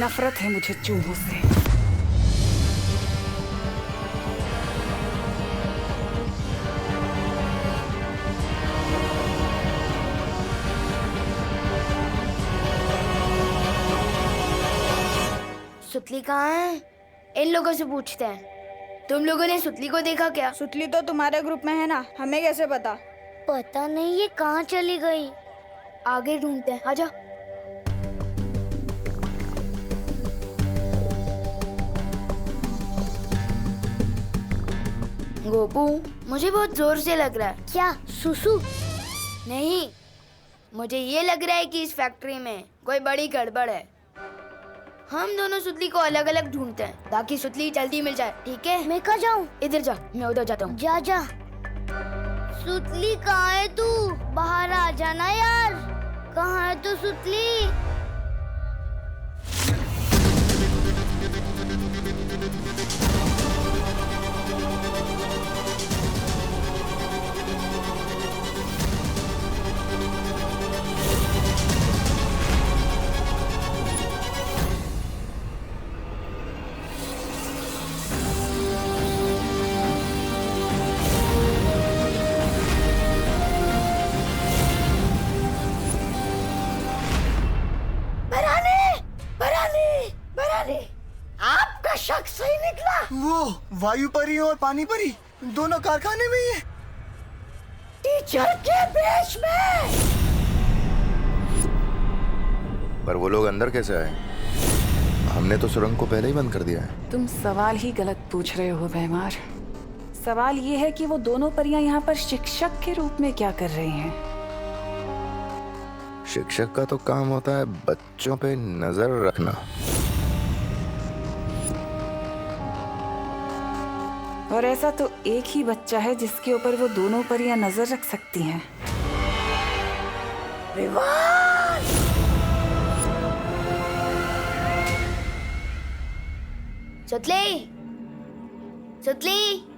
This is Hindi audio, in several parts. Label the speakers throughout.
Speaker 1: नफरत है मुझे चूहों से।
Speaker 2: सुतली कहाँ है? इन लोगों से पूछते हैं। तुम लोगों ने सुतली को देखा क्या?
Speaker 3: सुतली तो तुम्हारे ग्रुप में है ना, हमें कैसे पता?
Speaker 2: पता नहीं ये कहाँ चली गई। आगे ढूंढते हैं, आजा। गोपू, मुझे बहुत जोर से लग रहा है। क्या सुसु? नहीं, मुझे ये लग रहा है कि इस फैक्ट्री में कोई बड़ी गड़बड़ है। हम दोनों सुतली को अलग अलग ढूंढते हैं ताकि सुतली जल्दी मिल जाए, ठीक है? मैं कहाँ जाऊँ? इधर जा, मैं उधर जाता हूँ। जा जा। सुतली कहाँ है तू? बाहर आ जाना यार। कहाँ है तू सुतली?
Speaker 4: आपका शक सही निकला।
Speaker 5: वो वायु परी और पानी परी दोनों कारखाने में ही है।
Speaker 4: टीचर के भेष में।
Speaker 6: पर वो लोग अंदर कैसे आए? हमने तो सुरंग को पहले ही बंद कर दिया है।
Speaker 1: तुम सवाल ही गलत पूछ रहे हो बेमार। सवाल ये है कि वो दोनों परियां यहाँ पर शिक्षक के रूप में क्या कर रही हैं?
Speaker 6: शिक्षक का तो काम होता है बच्चों पे नजर रखना।
Speaker 1: और ऐसा तो एक ही बच्चा है जिसके ऊपर वो दोनों परियां नजर रख सकती हैं।
Speaker 4: विवान!
Speaker 2: सुतली, सुतली।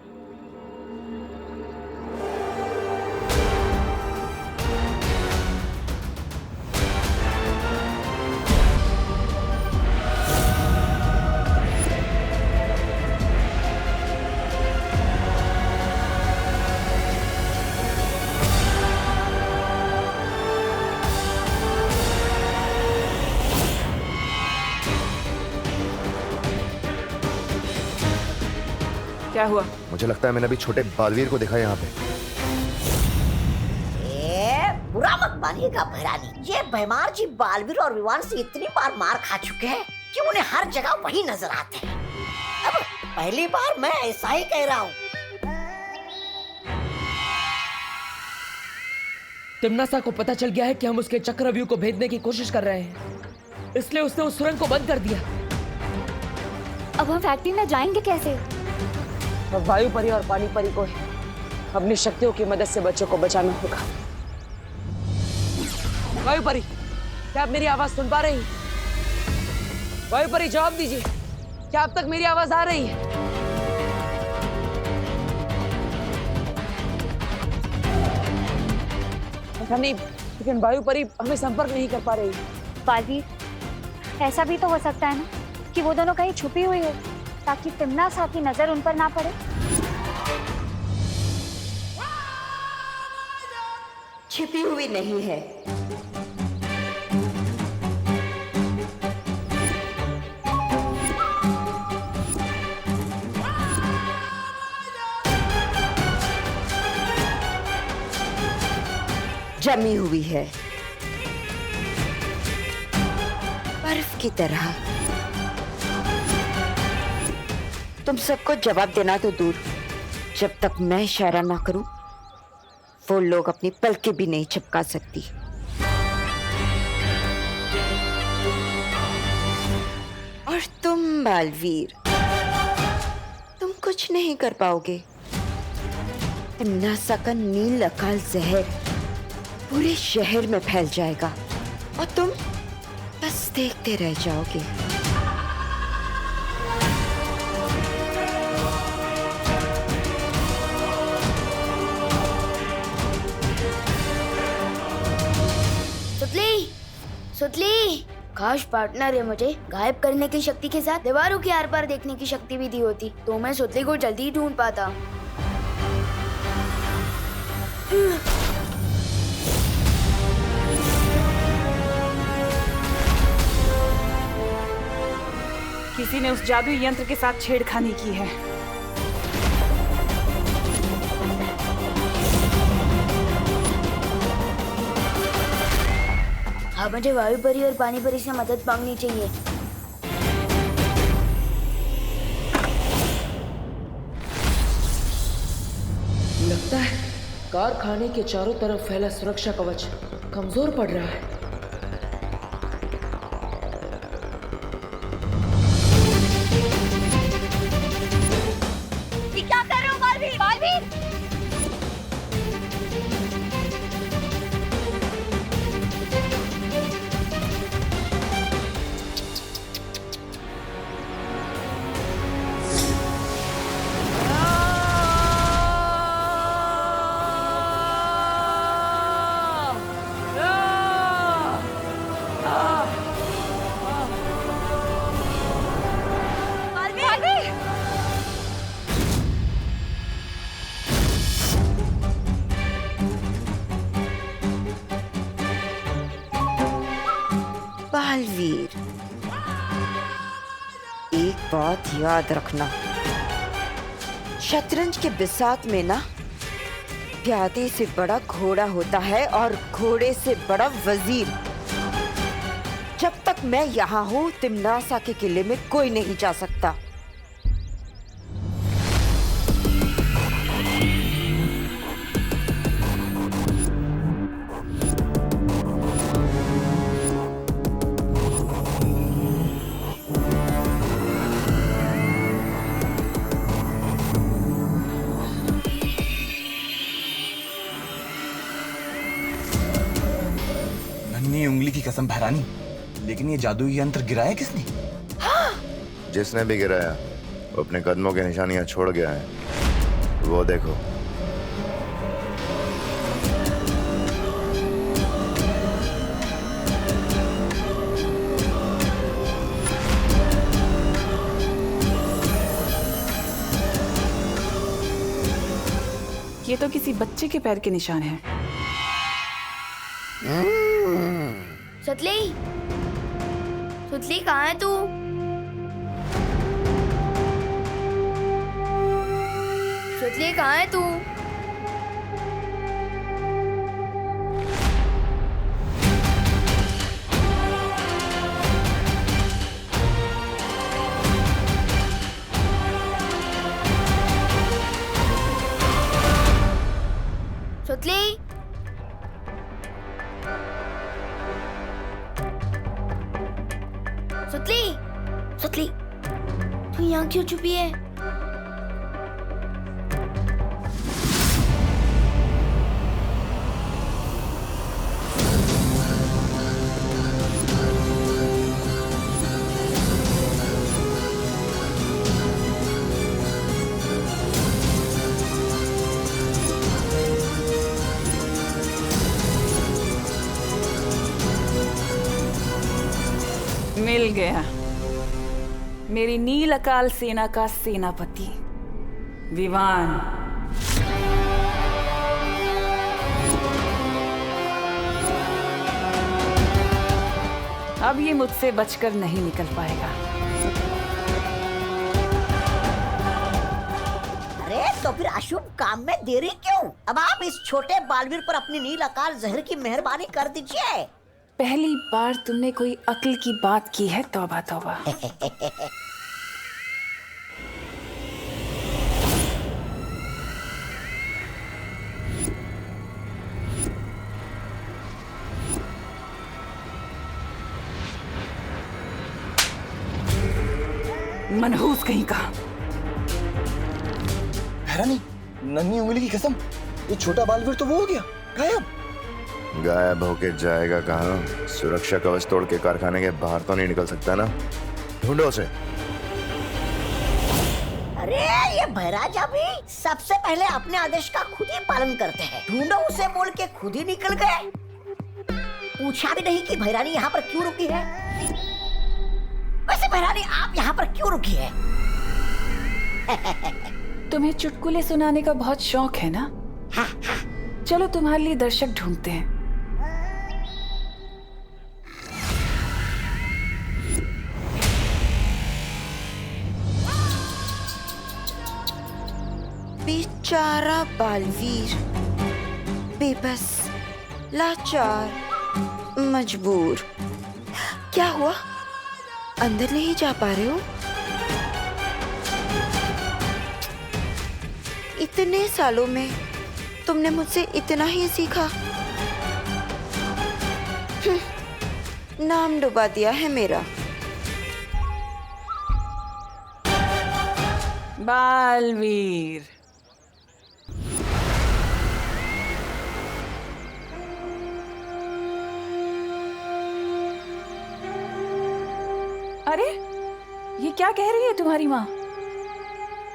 Speaker 1: क्या हुआ?
Speaker 6: मुझे लगता है मैंने अभी छोटे बालवीर को देखा यहाँ पे।
Speaker 4: बुरा मत मानिएगा भैरानी, ये बेमार जी बालवीर और विवान से इतनी बार मार खा चुके हैं कि उन्हें हर जगह वही नजर आते हैं। अब पहली बार मैं ऐसा ही कह रहा हूँ।
Speaker 7: तिम्नासा को पता चल गया है कि हम उसके चक्रव्यूह को भेदने की कोशिश कर रहे हैं, इसलिए उसने उस सुरंग को बंद कर दिया।
Speaker 2: अब हम फैक्ट्री में जाएंगे कैसे?
Speaker 7: अब वायु परी और पानी परी को अपनी शक्तियों की मदद से बच्चों को बचाना होगा। वायु परी, क्या आप मेरी आवाज सुन पा रही हैं? वायु परी जवाब दीजिए, क्या अब तक मेरी आवाज आ रही है? पता नहीं, लेकिन वायु परी हमें संपर्क नहीं कर पा रही।
Speaker 8: बालवीर, ऐसा भी तो हो सकता है ना कि वो दोनों कहीं छुपी हुई हो ताकि तिम्नासा की नजर उन पर ना पड़े।
Speaker 4: छिपी हुई नहीं है, जमी हुई है, बर्फ की तरह। तुम सबको जवाब देना तो दूर, जब तक मैं इशारा ना करूं वो लोग अपनी पलकें भी नहीं झपका सकती। और तुम बालवीर, तुम कुछ नहीं कर पाओगे। तिम्नासा का नील अकाल जहर पूरे शहर में फैल जाएगा और तुम बस देखते रह जाओगे।
Speaker 2: सुतली, सुतली, खास पार्टनर है। मुझे गायब करने की शक्ति के साथ दीवारों के आर पार देखने की शक्ति भी दी होती तो मैं सुतली को जल्दी ही ढूंढ पाता।
Speaker 1: किसी ने उस जादुई यंत्र के साथ छेड़खानी की है।
Speaker 2: हाँ, मुझे वायु परी और पानी परी से मदद मांगनी चाहिए।
Speaker 7: लगता है कारखाने के चारों तरफ फैला सुरक्षा कवच कमजोर पड़ रहा है।
Speaker 8: क्या कर रहे हो बालवीर? बालवीर!
Speaker 9: बालवीर, एक बात याद रखना, शतरंज के बिसात में ना प्यादे से बड़ा घोड़ा होता है और घोड़े से बड़ा वजीर। जब तक मैं यहाँ हूँ तिमनासा के किले में कोई नहीं जा सकता।
Speaker 5: नन्ही उंगली की कसम भैरानी, लेकिन ये जादुई यंत्र गिराया किसने?
Speaker 6: जिसने भी गिराया वो अपने कदमों की निशानियां छोड़ गया है। वो देखो।
Speaker 1: ये तो किसी बच्चे के पैर के निशान हैं।
Speaker 2: सुतली, सुतली कहाँ है तू? सुतली कहाँ है तू? सुतली, सुतली, सुतली, तू यहाँ क्यों छुपी है?
Speaker 1: मिल गया मेरी नील अकाल सेना का सेनापति विवान। अब ये मुझसे बचकर नहीं निकल पाएगा।
Speaker 4: अरे तो फिर अशुभ काम में देरी क्यों? अब आप इस छोटे बालवीर पर अपनी नील अकाल जहर की मेहरबानी कर दीजिए।
Speaker 1: पहली बार तुमने कोई अक्ल की बात की है। तौबा तौबा। मनहूस कहीं का।
Speaker 5: भैरानी, नन्ही उंगली की कसम, ये छोटा बालवीर तो वो हो गया गायब।
Speaker 6: गायब होके जाएगा कहाँ? सुरक्षा कवच तोड़ के कारखाने के बाहर तो नहीं निकल सकता ना। ढूंढो उसे।
Speaker 4: अरे ये भैराजा भी सबसे पहले अपने आदेश का खुद ही पालन करते हैं। ढूंढो उसे बोल के खुद ही निकल गए। पूछा भी नहीं कि भैरानी यहाँ पर क्यों रुकी है। वैसे बहरानी आप यहाँ पर क्यों रुकी है?
Speaker 1: तुम्हें चुटकुले सुनाने का बहुत शौक है ना? चलो तुम्हारे लिए दर्शक ढूंढते हैं।
Speaker 9: बेचारा बालवीर, बेबस, लाचार, मजबूर। क्या हुआ? अंदर नहीं जा पा रहे हो? इतने सालों में तुमने मुझसे इतना ही सीखा। नाम डुबा दिया है मेरा।
Speaker 1: बालवीर, अरे ये क्या कह रही है तुम्हारी माँ?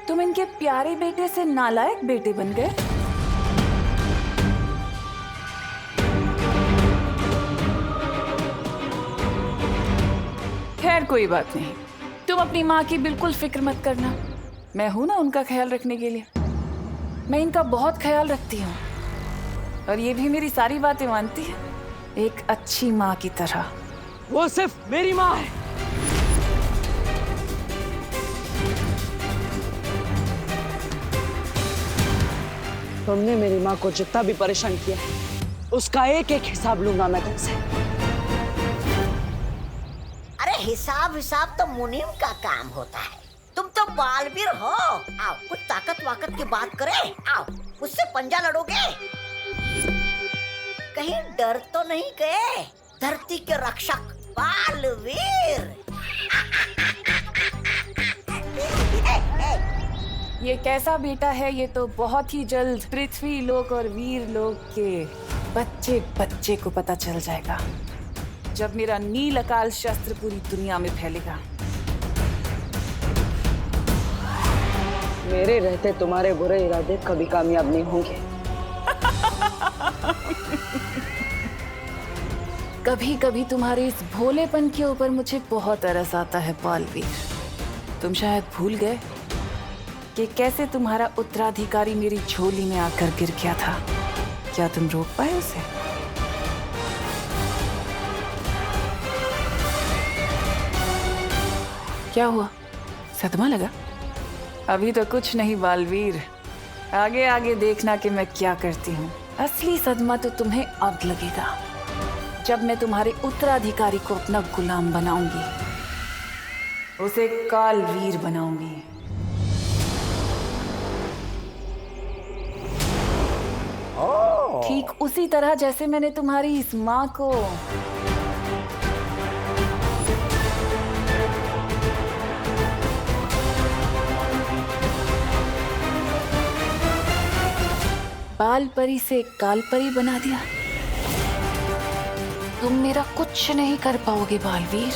Speaker 1: तुम इनके प्यारे बेटे से नालायक बेटे बन गए। खैर कोई बात नहीं, तुम अपनी माँ की बिल्कुल फिक्र मत करना। मैं हूं ना उनका ख्याल रखने के लिए। मैं इनका बहुत ख्याल रखती हूँ और ये भी मेरी सारी बातें मानती है, एक अच्छी माँ की तरह।
Speaker 7: वो सिर्फ मेरी माँ है। तुमने मेरी माँ को जितना भी परेशान किया है, उसका एक एक हिसाब लूंगा मैं तुमसे।
Speaker 4: अरे हिसाब तो मुनीम का काम होता है। तुम तो बालवीर हो। आओ कुछ ताकत वाकत की बात करें। आओ उससे पंजा लड़ोगे। कहीं डर तो नहीं गए? धरती के रक्षक बालवीर।
Speaker 1: ये कैसा बेटा है ये तो बहुत ही जल्द पृथ्वी लोक और वीर लोक के बच्चे बच्चे को पता चल जाएगा, जब मेरा नील अकाल शस्त्र पूरी दुनिया में फैलेगा।
Speaker 7: मेरे रहते तुम्हारे बुरे इरादे कभी कामयाब नहीं होंगे।
Speaker 1: कभी कभी तुम्हारे इस भोलेपन के ऊपर मुझे बहुत तरस आता है बालवीर। तुम शायद भूल गए कि कैसे तुम्हारा उत्तराधिकारी मेरी झोली में आकर गिर गया था। क्या तुम रोक पाए उसे? क्या हुआ? सदमा लगा? अभी तो कुछ नहीं बालवीर, आगे आगे देखना कि मैं क्या करती हूँ। असली सदमा तो तुम्हें अब लगेगा, जब मैं तुम्हारे उत्तराधिकारी को अपना गुलाम बनाऊंगी, उसे कालवीर बनाऊंगी। ठीक उसी तरह जैसे मैंने तुम्हारी इस माँ को बाल परी से काल परी बना दिया। तुम मेरा कुछ नहीं कर पाओगे बालवीर।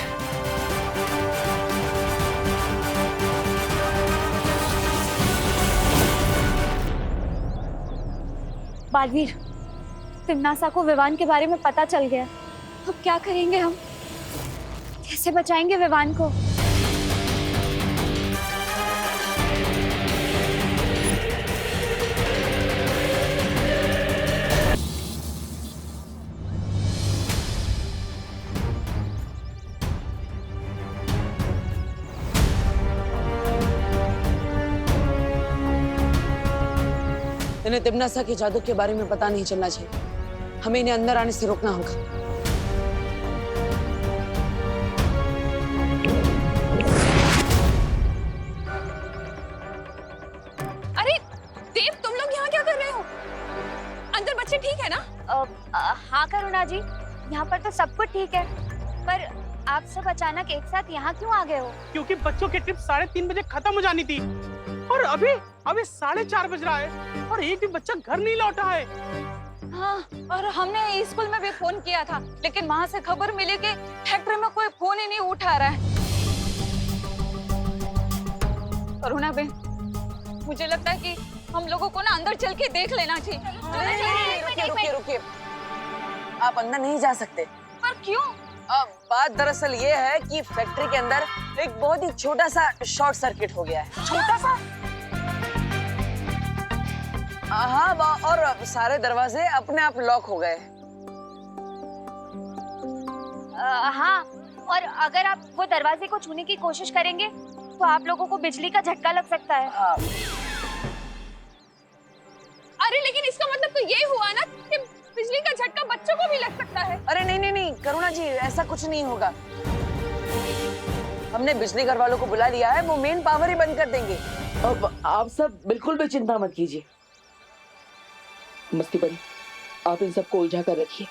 Speaker 8: बालवीर, तिम्नासा को विवान के बारे में पता चल गया। अब क्या करेंगे हम? कैसे बचाएंगे विवान को?
Speaker 7: इन्हें तिम्नासा के जादू के बारे में पता नहीं चलना चाहिए। हमें इन्हें अंदर आने से रोकना होगा।
Speaker 10: अरे देव, तुम लोग यहाँ क्या कर रहे हो? अंदर बच्चे ठीक है ना?
Speaker 8: हाँ करुणा जी, यहाँ पर तो सब कुछ ठीक है, पर आप सब अचानक एक साथ यहाँ क्यों आ गए हो?
Speaker 11: क्योंकि बच्चों की ट्रिप 3:30 बजे खत्म हो जानी थी और अभी 4:30 बज रहा है और एक भी बच्चा घर नहीं लौटा है।
Speaker 10: हाँ, और हमने स्कूल में भी फोन किया था, लेकिन वहाँ से खबर मिली कि फैक्ट्री में कोई फोन ही नहीं उठा रहा है। करुणा बहन, मुझे लगता है कि हम लोगों को ना अंदर चल के देख लेना चाहिए।
Speaker 7: रुकिए, आप अंदर नहीं जा सकते।
Speaker 10: पर क्यों?
Speaker 7: बात दरअसल ये है कि फैक्ट्री के अंदर एक बहुत ही छोटा सा शॉर्ट सर्किट हो गया है।
Speaker 1: छोटा सा?
Speaker 7: हाँ, और सारे दरवाजे अपने आप लॉक हो गए।
Speaker 8: हाँ, और अगर आप वो दरवाजे को छूने की कोशिश करेंगे तो आप लोगों को बिजली का झटका लग सकता है।
Speaker 7: हाँ।
Speaker 10: अरे लेकिन इसका मतलब तो ये हुआ ना कि बिजली का झटका बच्चों को भी लग सकता है।
Speaker 7: अरे नहीं करुणा जी, ऐसा कुछ नहीं होगा। हमने बिजली घर वालों को बुला लिया है, वो मेन पावर ही बंद कर देंगे।
Speaker 12: अब आप सब बिल्कुल भी चिंता मत कीजिए। मस्ती परी, आप इन सबको उलझा कर रखिए।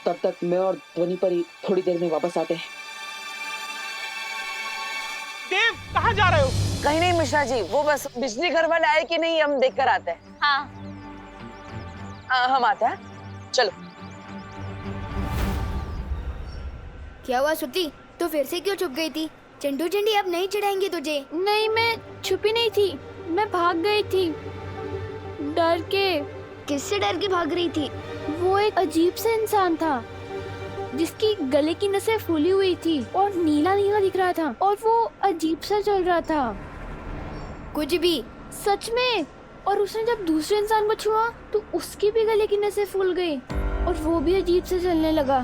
Speaker 12: तब तक मैं और ध्वनि परी थोड़ी देर में वापस आते हैं।
Speaker 11: देव, कहाँ जा रहे हो?
Speaker 7: कहीं नहीं मिश्रा जी, वो बस बिजली घर वाले आए कि नहीं हम देख कर आते हैं।
Speaker 8: हाँ।
Speaker 7: हम आते हैं, चलो।
Speaker 2: क्या हुआ सुती? तो फिर से क्यों छुप गई थी? चंडू चंडी अब नहीं चिढ़ाएंगे तुझे।
Speaker 8: नहीं, मैं छुपी नहीं थी, मैं भाग गई थी डर के।
Speaker 2: किससे डर के भाग रही थी?
Speaker 8: वो एक अजीब सा इंसान था जिसकी गले की नसें फूली हुई थी और नीला नीला दिख रहा था और वो अजीब सा चल रहा था।
Speaker 2: कुछ भी?
Speaker 8: सच में। और उसने जब दूसरे इंसान को छुआ तो उसकी भी गले की नसें फूल गई और वो भी अजीब से चलने लगा।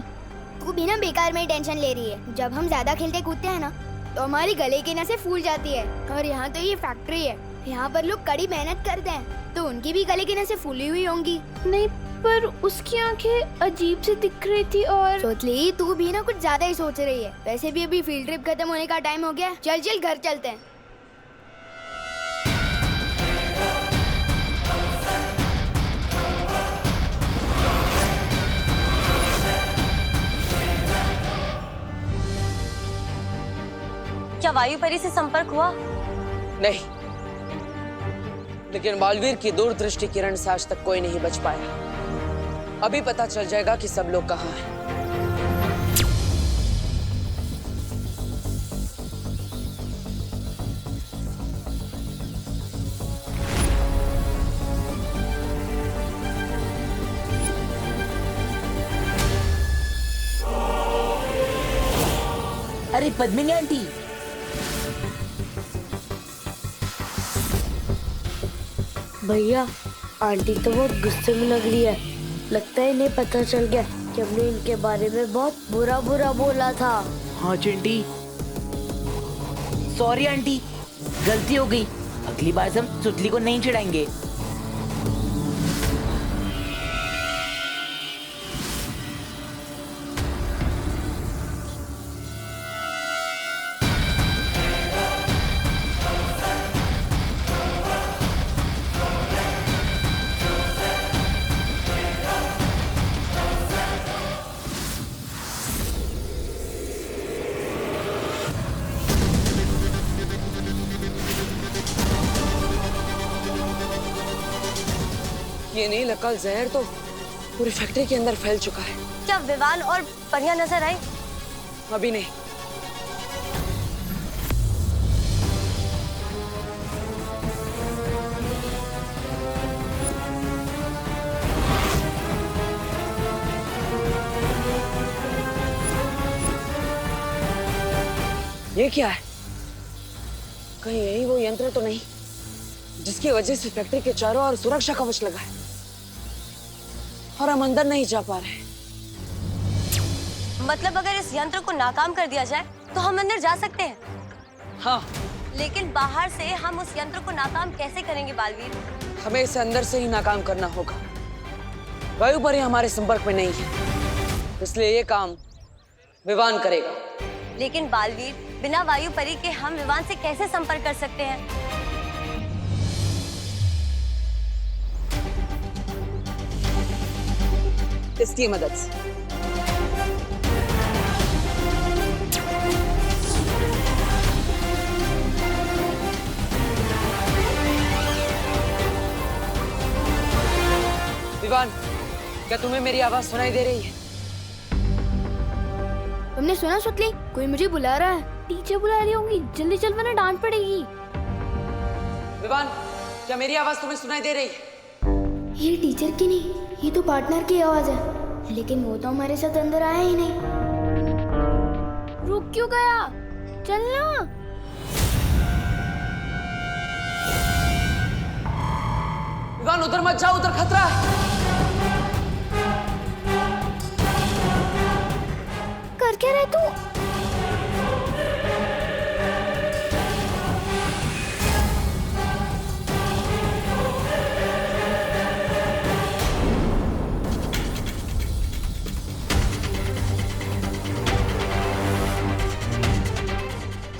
Speaker 2: तू भी ना बेकार में टेंशन ले रही है। जब हम ज्यादा खेलते कूदते हैं ना तो हमारी गले की नसें फूल जाती है। और यहाँ तो ये फैक्ट्री है, यहाँ पर लोग कड़ी मेहनत करते हैं, तो उनकी भी गले की नसें फूली हुई होंगी।
Speaker 8: नहीं, पर उसकी आंखें अजीब से दिख रही थी। और
Speaker 2: सोचली, तू भी ना कुछ ज्यादा ही सोच रही है। वैसे भी अभी फील्ड ट्रिप खत्म होने का टाइम हो गया। चल चल घर चलते हैं।
Speaker 13: क्या वायु परी से संपर्क हुआ?
Speaker 7: नहीं, लेकिन बालवीर की दूरदृष्टि किरण से आज तक कोई नहीं बच पाया। अभी पता चल जाएगा कि सब लोग कहाँ हैं।
Speaker 12: अरे पद्मिनी आंटी,
Speaker 2: भैया, आंटी तो बहुत गुस्से में लग रही है। लगता है इन्हें पता चल गया कि हमने इनके बारे में बहुत बुरा बुरा बोला था।
Speaker 12: हाँ चिंटी, सॉरी आंटी, गलती हो गई। अगली बार से हम सुतली को नहीं चिढ़ाएंगे।
Speaker 7: ये नहीं लकल जहर तो पूरी फैक्ट्री के अंदर फैल चुका है।
Speaker 13: क्या विवान और परियां नजर आई?
Speaker 7: अभी नहीं। ये क्या है? कहीं यही वो यंत्र तो नहीं जिसकी वजह से फैक्ट्री के चारों ओर सुरक्षा कवच लगा है और हम अंदर नहीं जा पा रहे।
Speaker 13: मतलब अगर इस यंत्र को नाकाम कर दिया जाए तो हम अंदर जा सकते हैं?
Speaker 7: हाँ।
Speaker 13: लेकिन बाहर से हम उस यंत्र को नाकाम कैसे करेंगे बालवीर?
Speaker 7: हमें इसे अंदर से ही नाकाम करना होगा। वायु परी हमारे संपर्क में नहीं है, इसलिए ये काम विवान करेगा।
Speaker 13: लेकिन बालवीर, बिना वायु परी के हम विवान से कैसे संपर्क कर सकते हैं?
Speaker 7: इसकी मदद से। विवान, क्या तुम्हें मेरी आवाज सुनाई दे रही है?
Speaker 2: तुमने सुना सुतली? कोई मुझे बुला रहा है।
Speaker 8: टीचर बुला रही होंगी, जल्दी चल वरना डांट पड़ेगी।
Speaker 7: विवान, क्या मेरी आवाज तुम्हें सुनाई दे रही है?
Speaker 2: ये टीचर की नहीं, ये तो पार्टनर की आवाज है। लेकिन वो तो हमारे साथ अंदर आया ही नहीं। रुक क्यों गया? चलना।
Speaker 7: विवान उधर मत जाओ, उधर खतरा है।
Speaker 2: कर क्या रहे तू?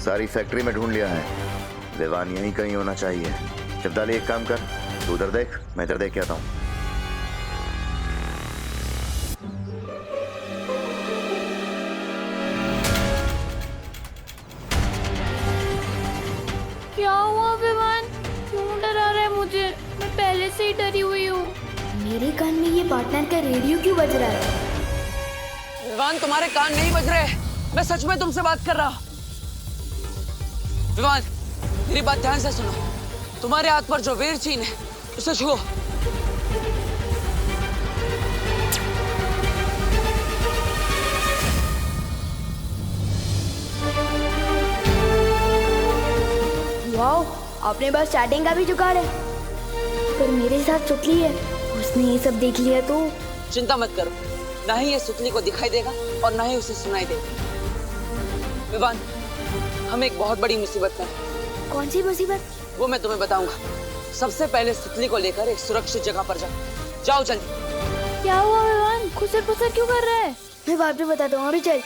Speaker 6: सारी फैक्ट्री में ढूंढ लिया है, विवान यहीं कहीं होना चाहिए। शब्दाली एक काम कर, तू उधर देख, मैं इधर देख के आता हूँ।
Speaker 2: क्या हुआ विवान? क्यों डरा रहा है मुझे? मैं पहले से ही डरी हुई हूँ। मेरे कान में ये पार्टनर का रेडियो क्यों बज रहा है?
Speaker 7: विवान तुम्हारे कान नहीं बज रहे, मैं सच में तुमसे बात कर रहा हूँ। विवान मेरी बात ध्यान से सुनो, तुम्हारे हाथ पर जो वीर चिन्ह है उसे छुओ।
Speaker 2: वाओ, आपने बस स्टार्टिंग का भी जुगाड़ है। पर मेरे साथ सुतली है, उसने ये सब देख लिया तो?
Speaker 7: चिंता मत करो, ना ही ये सुतली को दिखाई देगा और ना ही उसे सुनाई देगा। विवान हम एक बहुत बड़ी मुसीबत में हैं।
Speaker 2: कौन सी मुसीबत?
Speaker 7: वो मैं तुम्हें बताऊंगा। सबसे पहले सुतली को लेकर एक सुरक्षित जगह पर जाओ। जाओ जल्दी।
Speaker 2: क्या हुआ विवान? खुसर पुसर क्यों कर रहा है? मैं बाद में बताता हूँ, अभी चल।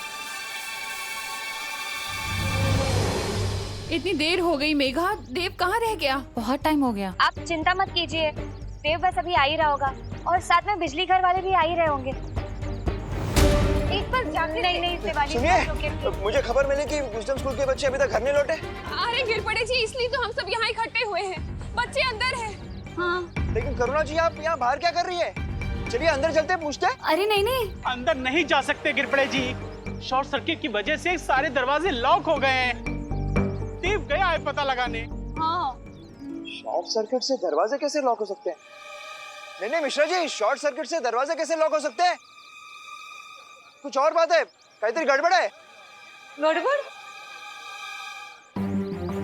Speaker 10: इतनी देर हो गई मेघा, देव कहाँ रह गया?
Speaker 8: बहुत टाइम हो गया।
Speaker 13: आप चिंता मत कीजिए, देव बस अभी आ ही रहा होगा और साथ में बिजली घर वाले भी आ ही रहे होंगे। एक बार जाके नहीं दिवाली।
Speaker 5: सुनिए, मुझे खबर मिली कि विजडम स्कूल के बच्चे अभी तक घर नहीं लौटे।
Speaker 10: अरे गिर पड़े जी, इसलिए तो हम सब यहाँ इकट्ठे हुए हैं। बच्चे अंदर हैं। हाँ।
Speaker 5: लेकिन करुणा जी, आप यहाँ बाहर क्या कर रही है? चलिए अंदर चलते हैं, पूछते हैं।
Speaker 2: अरे नहीं,
Speaker 11: अंदर नहीं जा सकते गिरपड़े जी, शॉर्ट सर्किट की वजह से सारे दरवाजे लॉक हो गए हैं। देव गया है पता लगाने।
Speaker 10: हाँ।
Speaker 5: शॉर्ट सर्किट से दरवाजे कैसे लॉक हो सकते हैं? नहीं मिश्रा जी, शॉर्ट सर्किट से दरवाजे कैसे लॉक हो सकते हैं? कुछ और बात है, कहीं गड़बड़ है।
Speaker 10: गड़बड़?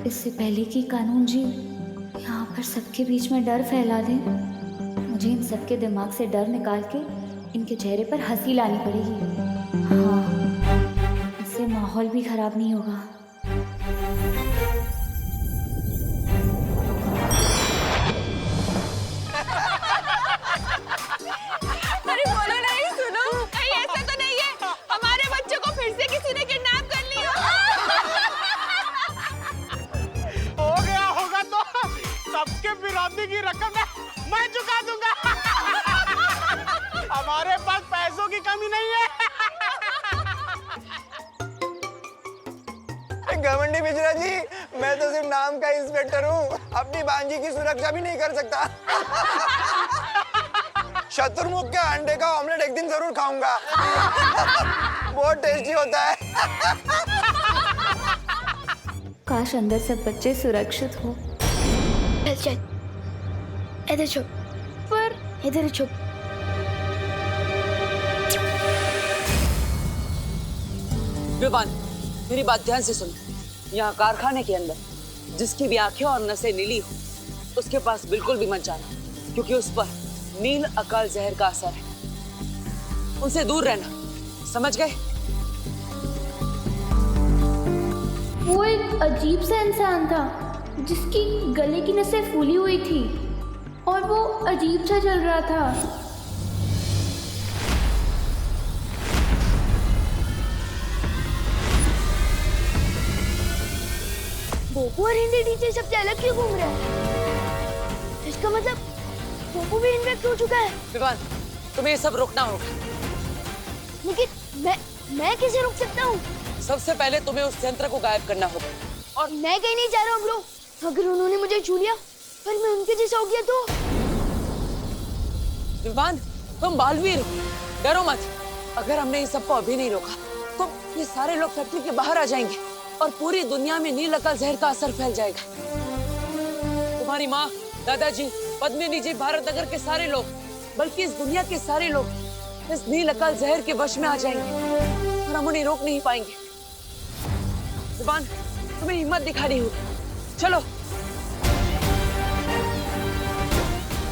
Speaker 8: इससे पहले कि कानून जी यहाँ पर सबके बीच में डर फैला दें, मुझे इन सबके दिमाग से डर निकाल के इनके चेहरे पर हंसी लानी पड़ेगी। हाँ, इससे माहौल भी खराब नहीं होगा।
Speaker 10: अरे बोलो नहीं, सुनो, कहीं ऐसा तो नहीं है हमारे बच्चों को फिर से किसी ने किडनैप कर लिया?
Speaker 11: हो गया होगा तो सबके विरोधी की रकम मैं चुका दूंगा। हमारे पास पैसों की कमी नहीं है।
Speaker 5: घमंडी मिश्रा जी, मैं तो सिर्फ नाम का इंस्पेक्टर हूँ, अपनी बांजी की सुरक्षा भी नहीं कर सकता। शत्रुमुख के अंडे का ऑमलेट एक दिन जरूर खाऊंगा। बहुत टेस्टी होता है।
Speaker 8: काश अंदर सब बच्चे सुरक्षित हो।
Speaker 2: चल चल, इधर छुप। पर इधर छुप।
Speaker 7: विवान मेरी बात ध्यान से सुनो, यहाँ कारखाने के अंदर जिसकी भी आंखें और नसें नीली हो उसके पास बिल्कुल भी मत जाना, क्योंकि उस पर नील अकाल जहर का असर है। उनसे दूर रहना, समझ गए?
Speaker 2: वो एक अजीब सा इंसान था जिसकी गले की नसें फूली हुई थी और वो अजीब सा चल रहा था। बोपू और हिंदी टीचर सबसे अलग क्यों घूम रहे हैं? इसका मतलब बोपू भी इन्फेक्ट हो चुका है।
Speaker 7: विवान तुम्हें ये सब रोकना होगा।
Speaker 2: लेकिन मैं कैसे रोक सकता हूँ?
Speaker 7: सबसे पहले तुम्हें उस यंत्र को गायब करना होगा।
Speaker 2: और मैं कहीं नहीं जा रहा हूँ ब्रो। अगर उन्होंने मुझे छू लिया पर मैं उनके जैसा हो गया तो?
Speaker 7: विवान तुम बालवीर हो, डरो मत। अगर हमने इन सबको अभी नहीं रोका तो ये सारे लोग फैक्ट्री के बाहर आ जाएंगे और पूरी दुनिया में नील अकाल जहर का असर फैल जाएगा। तुम्हारी माँ, दादाजी, पद्मिनी जी, भारत नगर के सारे लोग, बल्कि इस दुनिया के सारे लोग इस नील अकाल जहर के वश में आ जाएंगे और हम उन्हें रोक नहीं पाएंगे। विवान, तुम्हें हिम्मत दिखानी होगी। चलो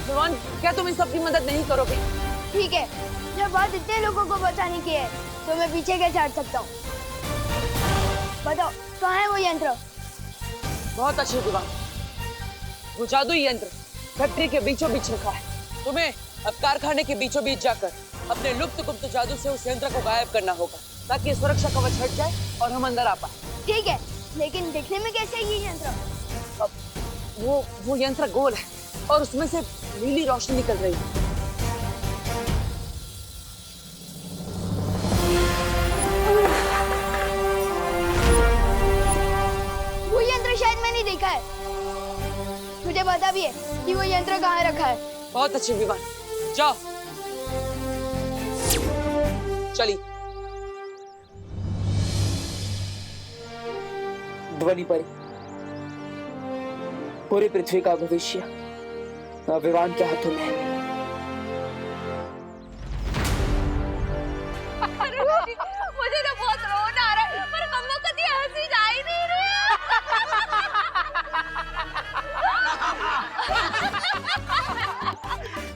Speaker 7: विवान, क्या तुम इन सब की मदद नहीं करोगे?
Speaker 2: ठीक है, जब बात इतने लोगों को बचाने की है तो मैं पीछे कैसे हट सकता हूँ? बताओ कहाँ है वो यंत्र?
Speaker 7: बहुत अच्छे विवान, वो जादुई यंत्र फैक्ट्री के बीचों बीच रखा है। तुम्हें अब कारखाने के बीचों बीच जाकर अपने लुप्त गुप्त जादू से उस यंत्र को गायब करना होगा, ताकि सुरक्षा कवच हट जाए और हम अंदर आ पाए।
Speaker 2: ठीक है, लेकिन दिखने में कैसे है ये यंत्र?
Speaker 7: वो यंत्र गोल है और उसमें से नीली रोशनी निकल रही है।
Speaker 2: वो यंत्र शायद मैंने देखा है। मुझे पता भी है कि वो यंत्र कहाँ रखा है।
Speaker 7: बहुत अच्छे विमान, जाओ चली। ध्वनि परी, पूरी पृथ्वी का भविष्य विवान के हाथों में है।
Speaker 10: मुझे तो बहुत रोना आ रहा है, पर मम्मा कभी हंसी जा ही नहीं रही।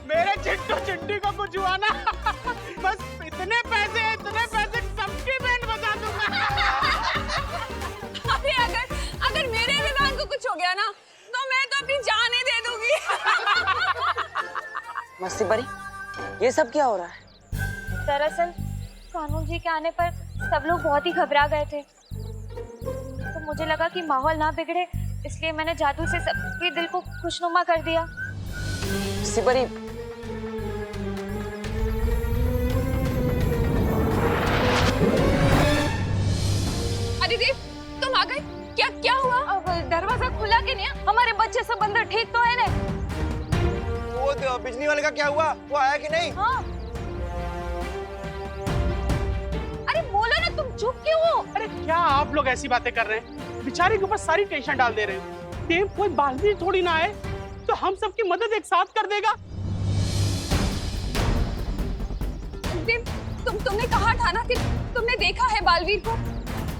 Speaker 11: मेरे चिट्टू चिट्टी को कुछ हुआ ना, बस इतने पैसे सबकी बैंड बजा दूंगा।
Speaker 10: अरे अगर मेरे विमान को कुछ हो गया ना, तो मैं तो अपनी जान ही दे दूंगी।
Speaker 7: मस्ती परी, ये सब क्या हो रहा है?
Speaker 13: दरअसल कानून जी के आने पर सब लोग बहुत ही घबरा गए थे, तो मुझे लगा कि माहौल ना बिगड़े, इसलिए मैंने जादू से सबके दिल को खुशनुमा कर दिया।
Speaker 7: मस्ती परी,
Speaker 10: अरे देव, तुम आ गए? क्या हुआ? अब दरवाजा खुला कि नहीं? हमारे बच्चे सब अंदर ठीक तो है ना?
Speaker 5: वो बिजली वाले का क्या हुआ? वो आया कि नहीं?
Speaker 10: हाँ। अरे बोलो ना, तुम चुप क्यों हो?
Speaker 11: अरे क्या आप लोग ऐसी बातें कर रहे हैं? बेचारे के ऊपर सारी टेंशन डाल दे रहे हैं। देव कोई बालवीर थोड़ी ना है, तो हम सबकी मदद एक साथ कर देगा।
Speaker 10: देव, तुमने कहा था ना कि तुमने देखा है बालवीर को।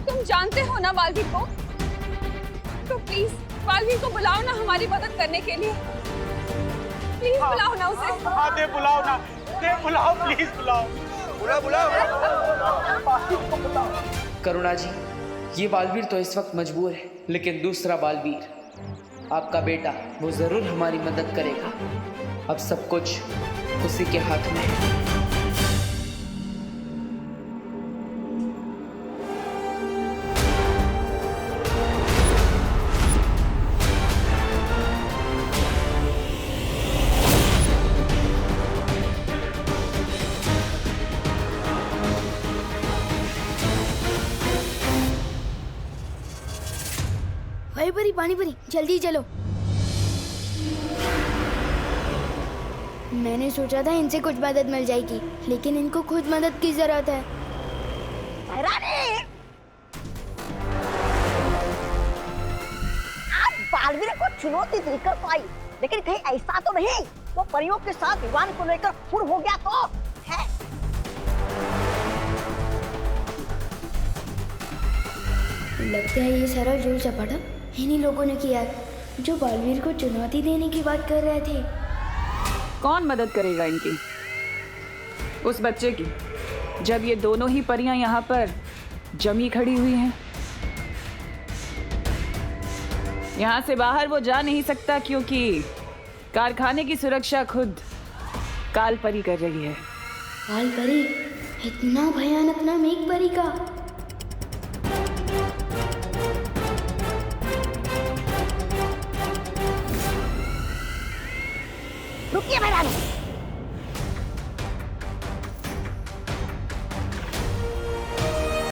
Speaker 10: तुम जानते हो ना बालवीर को, तो प्लीज बालवीर को बुलाओ ना हमारी मदद करने के लिए। प्लीज बुलाओ ना उसे।
Speaker 11: हाँ देव बुलाओ ना, देव बुलाओ, प्लीज बुलाओ। बुलाओ।
Speaker 12: करुणा जी, ये बालवीर तो इस वक्त मजबूर है, लेकिन दूसरा बालवीर आपका बेटा, वो जरूर हमारी मदद करेगा। अब सब कुछ उसी के हाथ में है।
Speaker 2: पानी परी, जल्दी चलो। मैंने सोचा था इनसे कुछ मदद मिल जाएगी, लेकिन इनको खुद मदद की जरूरत है।
Speaker 4: आप बालवीर को चुनौती देकर पाई, लेकिन कहीं ऐसा तो नहीं वो परियों के साथ विवान को लेकर फुर हो गया तो है?
Speaker 2: लगता है ये सारा जोर चपाटा इन्हीं लोगों ने किया है जो बालवीर को चुनौती देने की बात कर रहे थे।
Speaker 1: कौन मदद करेगा इनकी? उस बच्चे की, जब ये दोनों ही परियां यहाँ पर जमी खड़ी हुई हैं। यहाँ से बाहर वो जा नहीं सकता, क्योंकि कारखाने की सुरक्षा खुद काल परी कर रही है।
Speaker 2: काल परी? इतना भयानक नाम एक परी का?
Speaker 4: रुकिए मैदान।